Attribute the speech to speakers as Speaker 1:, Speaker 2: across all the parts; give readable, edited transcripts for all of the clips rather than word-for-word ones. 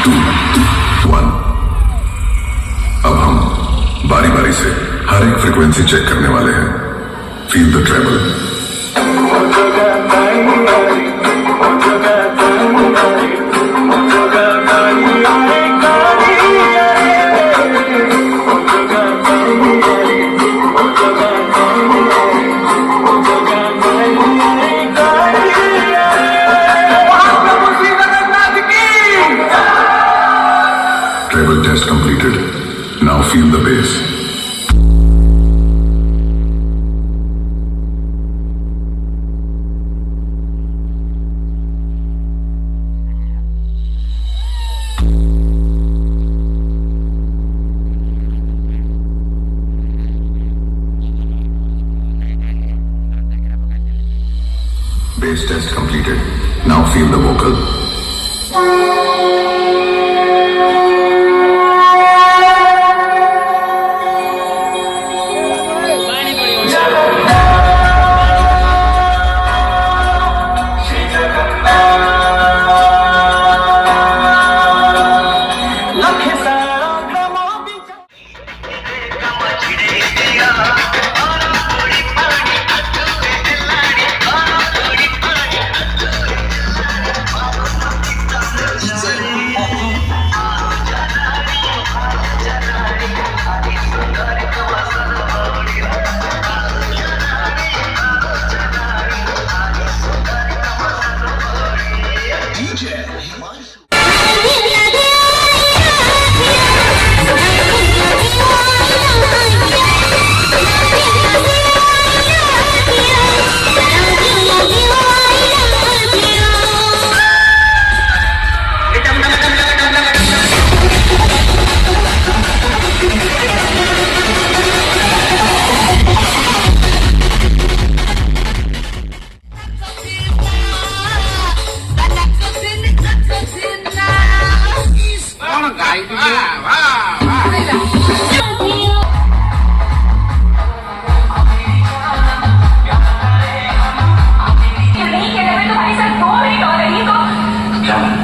Speaker 1: 2, 1। अब हम बारी बारी से हर एक फ्रीक्वेंसी चेक करने वाले हैं। Feel the treble. Treble test completed. Now feel the bass. Bass test completed. Now feel the vocal.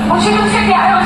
Speaker 2: मुझे तुमसे प्यार